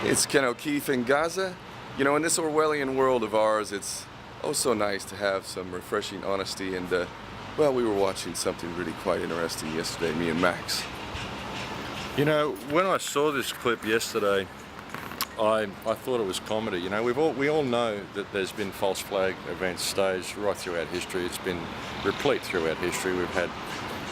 It's Ken O'Keefe in Ghazza. You know, in this Orwellian world of ours, it's oh so nice to have some refreshing honesty. And, well, we were watching something really quite interesting yesterday, me and Max. You know, when I saw this clip yesterday, I thought it was comedy. You know, we all know that there's been false flag events staged right throughout history. It's been replete throughout history. We've had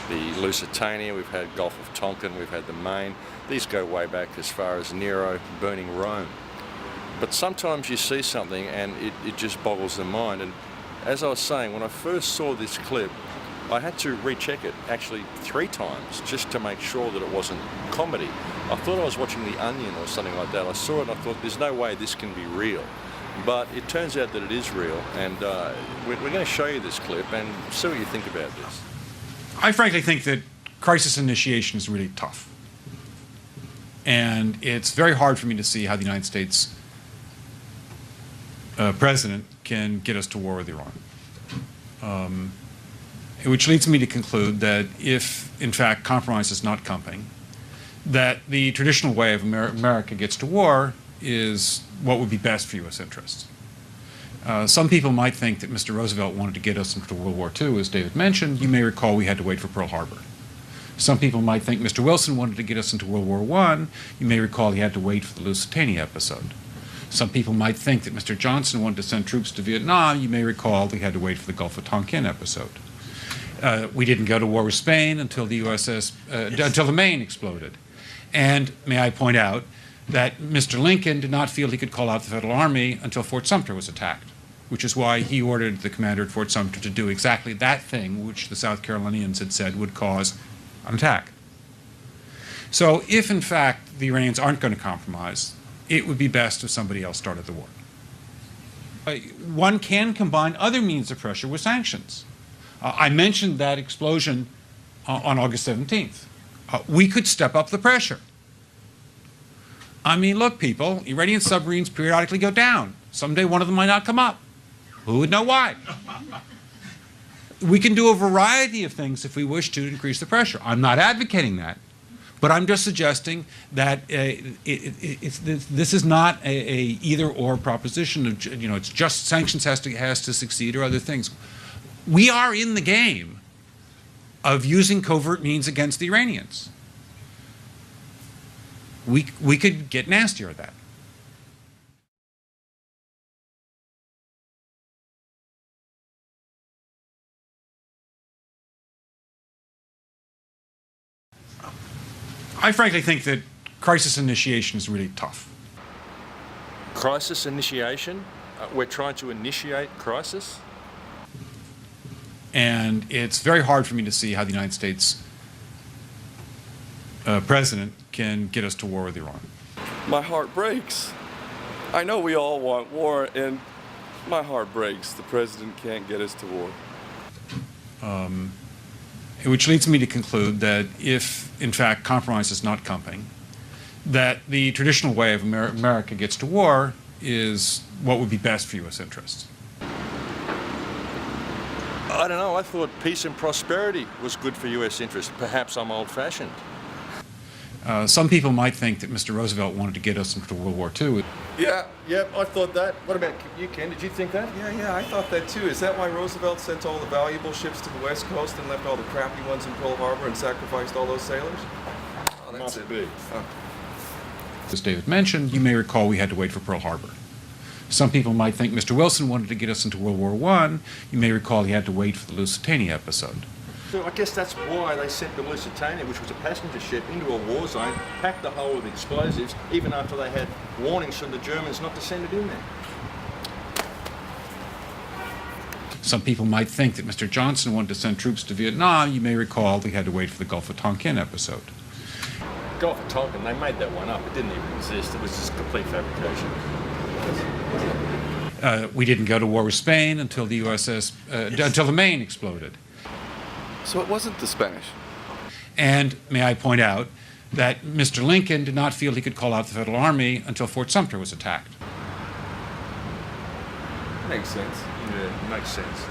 the Lusitania, we've had Gulf of Tonkin, we've had the Maine. These go way back as far as Nero burning Rome. But sometimes you see something and it just boggles the mind. And as I was saying, when I first saw this clip, I had to recheck it actually 3 times just to make sure that it wasn't comedy. I thought I was watching The Onion or something like that. I saw it and I thought, there's no way this can be real. But it turns out that it is real, and we're going to show you this clip and see what you think about this. I frankly think that crisis initiation is really tough. And it's very hard for me to see how the United States president can get us to war with Iran. Which leads me to conclude that if, in fact, compromise is not coming, that the traditional way of America gets to war is what would be best for U.S. interests. Some people might think that Mr. Roosevelt wanted to get us into World War II, as David mentioned. You may recall we had to wait for Pearl Harbor. Some people might think Mr. Wilson wanted to get us into World War I. You may recall he had to wait for the Lusitania episode. Some people might think that Mr. Johnson wanted to send troops to Vietnam. You may recall we had to wait for the Gulf of Tonkin episode. We didn't go to war with Spain until the until the Maine exploded. And may I point out that Mr. Lincoln did not feel he could call out the Federal Army until Fort Sumter was attacked, which is why he ordered the commander at Fort Sumter to do exactly that thing which the South Carolinians had said would cause an attack. So if, in fact, the Iranians aren't going to compromise, it would be best if somebody else started the war. One can combine other means of pressure with sanctions. I mentioned that explosion on August 17th. We could step up the pressure. I mean, look, people, Iranian submarines periodically go down. Someday one of them might not come up. Who would know why? We can do a variety of things if we wish to increase the pressure. I'm not advocating that, but I'm just suggesting that this is not a either-or proposition. Of, you know, it's just sanctions has to succeed or other things. We are in the game of using covert means against the Iranians. We could get nastier at that. I frankly think that crisis initiation is really tough. Crisis initiation? We're trying to initiate crisis? And it's very hard for me to see how the United States president can get us to war with Iran. My heart breaks. I know we all want war, and my heart breaks. The president can't get us to war. Which leads me to conclude that if, in fact, compromise is not coming, that the traditional way of America gets to war is what would be best for U.S. interests. I don't know, I thought peace and prosperity was good for U.S. interests. Perhaps I'm old-fashioned. Some people might think that Mr. Roosevelt wanted to get us into World War II. Yeah, I thought that. What about you, Ken? Did you think that? Yeah, I thought that too. Is that why Roosevelt sent all the valuable ships to the West Coast and left all the crappy ones in Pearl Harbor and sacrificed all those sailors? Oh, that's Must be. Oh. As David mentioned, you may recall we had to wait for Pearl Harbor. Some people might think Mr. Wilson wanted to get us into World War I. You may recall he had to wait for the Lusitania episode. So I guess that's why they sent the Lusitania, which was a passenger ship, into a war zone, packed the hull with explosives, even after they had warnings from the Germans not to send it in there. Some people might think that Mr. Johnson wanted to send troops to Vietnam. You may recall we had to wait for the Gulf of Tonkin episode. Gulf of Tonkin, they made that one up. It didn't even exist. It was just complete fabrication. We didn't go to war with Spain until the until the Maine exploded. So it wasn't the Spanish. And may I point out that Mr. Lincoln did not feel he could call out the Federal Army until Fort Sumter was attacked. Makes sense. Yeah, makes sense.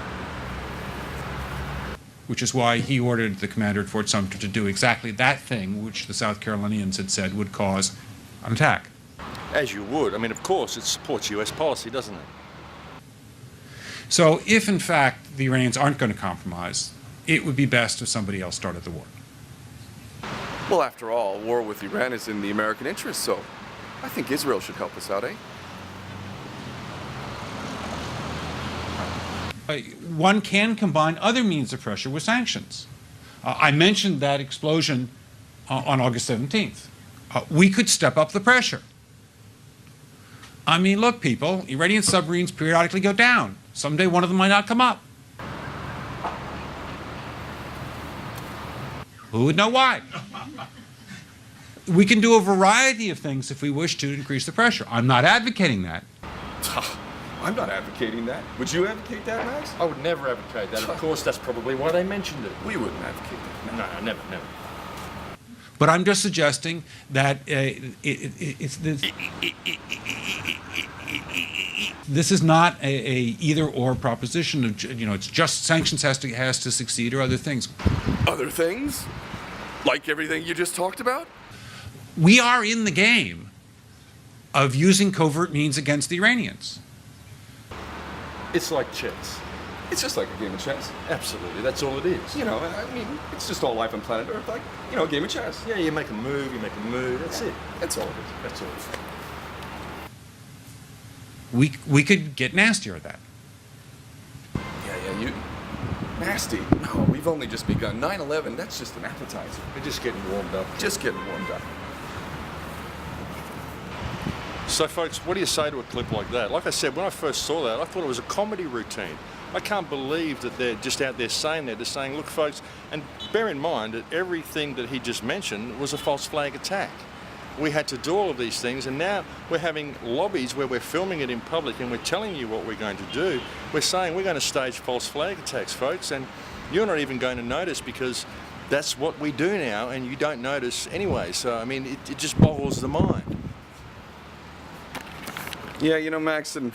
Which is why he ordered the commander at Fort Sumter to do exactly that thing which the South Carolinians had said would cause an attack. As you would. I mean, of course, it supports US policy, doesn't it? So if, in fact, the Iranians aren't going to compromise, it would be best if somebody else started the war. Well, after all, war with Iran is in the American interest, so I think Israel should help us out, eh? One can combine other means of pressure with sanctions. I mentioned that explosion on August 17th. We could step up the pressure. I mean, look, people, Iranian submarines periodically go down. Someday one of them might not come up. Who would know why? We can do a variety of things if we wish to increase the pressure. I'm not advocating that. I'm not advocating that. Would you advocate that, Max? I would never advocate that. Of course, that's probably why they mentioned it. We wouldn't advocate that. No, never. But I'm just suggesting that this is not a either-or proposition. Of, it's just sanctions has to succeed or other things. Other things? Like everything you just talked about? We are in the game of using covert means against the Iranians. It's like chess. It's just like a game of chess. Absolutely, that's all it is. I mean, it's just all life on planet Earth, like, a game of chess. Yeah, you make a move, that's it. That's all it is. That's all it is. We could get nastier at that. Yeah, you... Nasty? No, we've only just begun. 9/11, that's just an appetizer. We're just getting warmed up. Just getting warmed up. So, folks, what do you say to a clip like that? Like I said, when I first saw that, I thought it was a comedy routine. I can't believe that they're just out there saying that. They're saying, look, folks, and bear in mind that everything that he just mentioned was a false flag attack. We had to do all of these things, and now we're having lobbies where we're filming it in public and we're telling you what we're going to do. We're saying we're going to stage false flag attacks, folks, and you're not even going to notice because that's what we do now, and you don't notice anyway. So, I mean, it just boggles the mind. Yeah, Max, and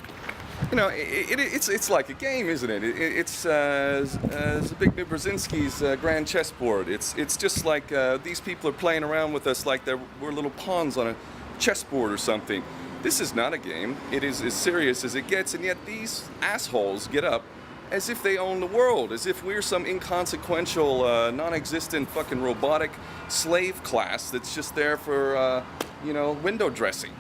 it's like a game, isn't it? It's Zbigniew Brzezinski's grand chessboard. It's just like these people are playing around with us like we're little pawns on a chessboard or something. This is not a game. It is as serious as it gets, and yet these assholes get up as if they own the world, as if we're some inconsequential, non-existent fucking robotic slave class that's just there for, window dressing.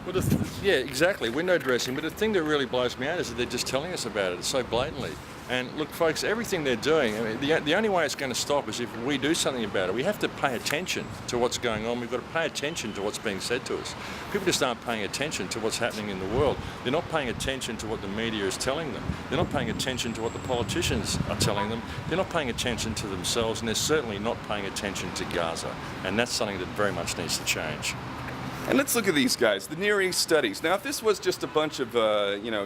Well, yeah, exactly, window dressing. But the thing that really blows me out is that they're just telling us about it so blatantly. And look, folks, everything they're doing, I mean, the only way it's going to stop is if we do something about it. We have to pay attention to what's going on. We've got to pay attention to what's being said to us. People just aren't paying attention to what's happening in the world. They're not paying attention to what the media is telling them. They're not paying attention to what the politicians are telling them. They're not paying attention to themselves, and they're certainly not paying attention to Gaza. And that's something that very much needs to change. And let's look at these guys, the Near East studies. Now, if this was just a bunch of,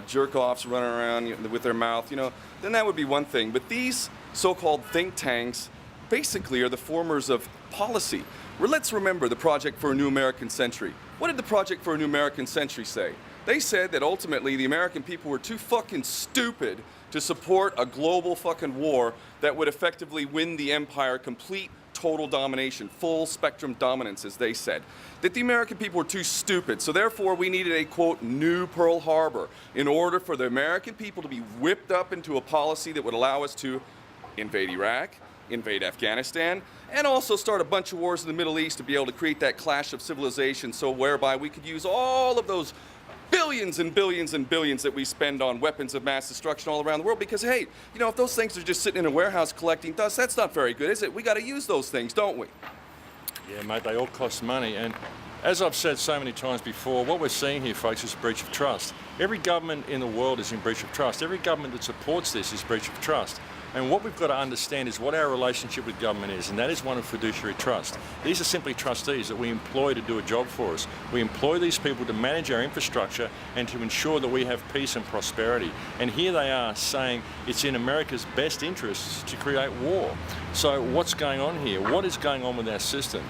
jerk-offs running around with their mouth, then that would be one thing. But these so-called think tanks basically are the formers of policy. Let's remember the Project for a New American Century. What did the Project for a New American Century say? They said that ultimately the American people were too fucking stupid to support a global fucking war that would effectively win the empire complete total domination, full spectrum dominance, as they said. That the American people were too stupid, so therefore we needed a, quote, new Pearl Harbor in order for the American people to be whipped up into a policy that would allow us to invade Iraq, invade Afghanistan, and also start a bunch of wars in the Middle East to be able to create that clash of civilization, so whereby we could use all of those billions and billions and billions that we spend on weapons of mass destruction all around the world, because hey, if those things are just sitting in a warehouse collecting dust, that's not very good, is it? We got to use those things, don't we? Yeah, mate, they all cost money, and as I've said so many times before, what we're seeing here, folks, is a breach of trust. Every government in the world is in breach of trust. Every government that supports this is breach of trust. And what we've got to understand is what our relationship with government is, and that is one of fiduciary trust. These are simply trustees that we employ to do a job for us. We employ these people to manage our infrastructure and to ensure that we have peace and prosperity. And here they are saying it's in America's best interests to create war. So what's going on here? What is going on with our system?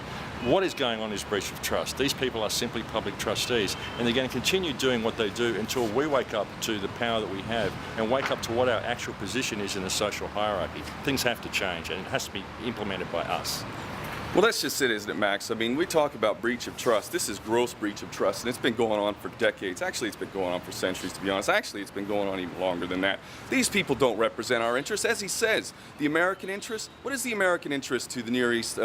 What is going on is breach of trust. These people are simply public trustees, and they're going to continue doing what they do until we wake up to the power that we have and wake up to what our actual position is in the social hierarchy. Things have to change, and it has to be implemented by us. Well, that's just it, isn't it, Max? I mean, we talk about breach of trust. This is gross breach of trust, and it's been going on for decades. Actually, it's been going on for centuries, to be honest. Actually, it's been going on even longer than that. These people don't represent our interests. As he says, the American interest, what is the American interest to the Near East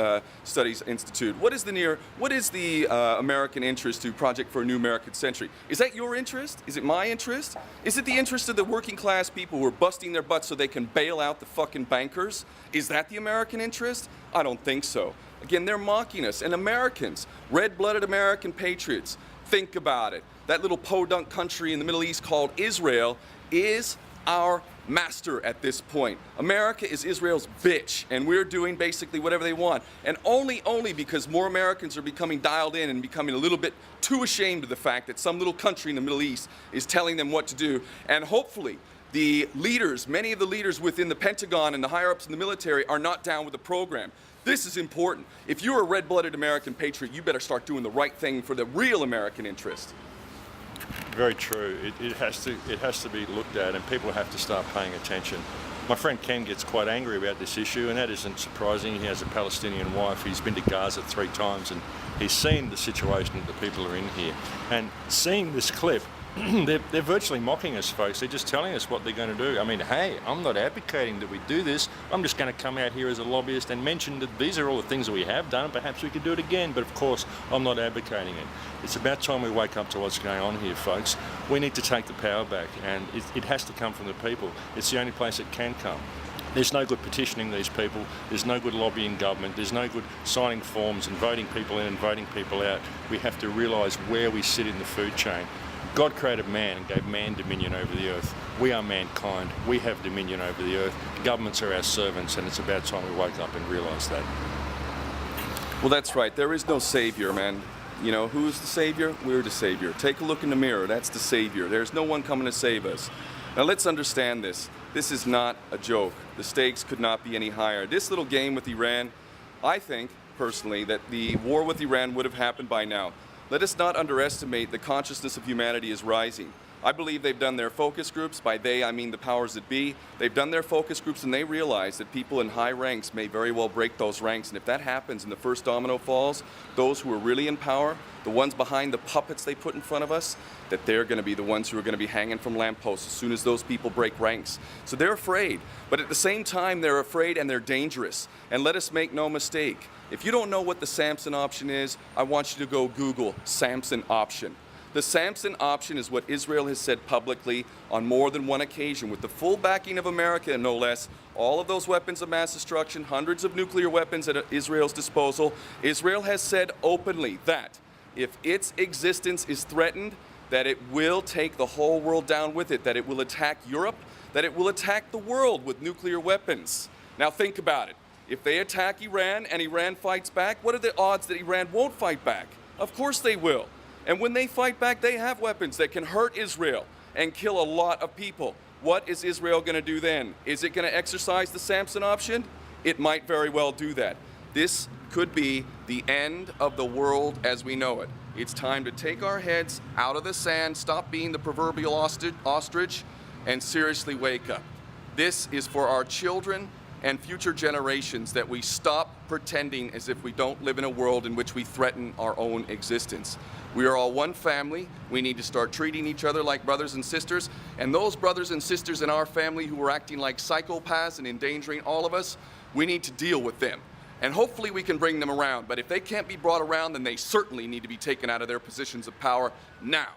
Studies Institute? What is the American interest to Project for a New American Century? Is that your interest? Is it my interest? Is it the interest of the working class people who are busting their butts so they can bail out the fucking bankers? Is that the American interest? I don't think so. Again, they're mocking us. And Americans, red-blooded American patriots, think about it. That little podunk country in the Middle East called Israel is our master at this point. America is Israel's bitch, and we're doing basically whatever they want. And only because more Americans are becoming dialed in and becoming a little bit too ashamed of the fact that some little country in the Middle East is telling them what to do. And hopefully, the leaders, many of the leaders within the Pentagon and the higher-ups in the military are not down with the program. This is important. If you're a red-blooded American patriot, you better start doing the right thing for the real American interest. Very true. It has to be looked at, and people have to start paying attention. My friend Ken gets quite angry about this issue, and that isn't surprising. He has a Palestinian wife. He's been to Gaza 3 times, and he's seen the situation that the people are in here. And seeing this clip, they're virtually mocking us, folks. They're just telling us what they're going to do. I mean, hey, I'm not advocating that we do this. I'm just going to come out here as a lobbyist and mention that these are all the things that we have done. Perhaps we could do it again, but of course, I'm not advocating it. It's about time we wake up to what's going on here, folks. We need to take the power back, and it has to come from the people. It's the only place it can come. There's no good petitioning these people. There's no good lobbying government. There's no good signing forms and voting people in and voting people out. We have to realise where we sit in the food chain. God created man and gave man dominion over the earth. We are mankind. We have dominion over the earth. Governments are our servants, and it's about time we wake up and realise that. Well, that's right. There is no savior, man. You know, who's the savior? We're the savior. Take a look in the mirror. That's the savior. There's no one coming to save us. Now, let's understand this. This is not a joke. The stakes could not be any higher. This little game with Iran, I think, personally, that the war with Iran would have happened by now. Let us not underestimate the consciousness of humanity is rising. I believe they've done their focus groups. By they, I mean the powers that be. They've done their focus groups, and they realize that people in high ranks may very well break those ranks. And if that happens and the first domino falls, those who are really in power, the ones behind the puppets they put in front of us, that they're going to be the ones who are going to be hanging from lampposts as soon as those people break ranks. So they're afraid. But at the same time, they're afraid and they're dangerous. And let us make no mistake. If you don't know what the Samson option is, I want you to go Google Samson option. The Samson option is what Israel has said publicly on more than one occasion, with the full backing of America, no less. All of those weapons of mass destruction, hundreds of nuclear weapons at Israel's disposal. Israel has said openly that if its existence is threatened, that it will take the whole world down with it, that it will attack Europe, that it will attack the world with nuclear weapons. Now think about it. If they attack Iran and Iran fights back, what are the odds that Iran won't fight back? Of course they will. And when they fight back, they have weapons that can hurt Israel and kill a lot of people. What is Israel going to do then? Is it going to exercise the Samson option? It might very well do that. This could be the end of the world as we know it. It's time to take our heads out of the sand, stop being the proverbial ostrich, and seriously wake up. This is for our children and future generations, that we stop pretending as if we don't live in a world in which we threaten our own existence. We are all one family. We need to start treating each other like brothers and sisters. And those brothers and sisters in our family who are acting like psychopaths and endangering all of us, we need to deal with them. And hopefully we can bring them around. But if they can't be brought around, then they certainly need to be taken out of their positions of power now.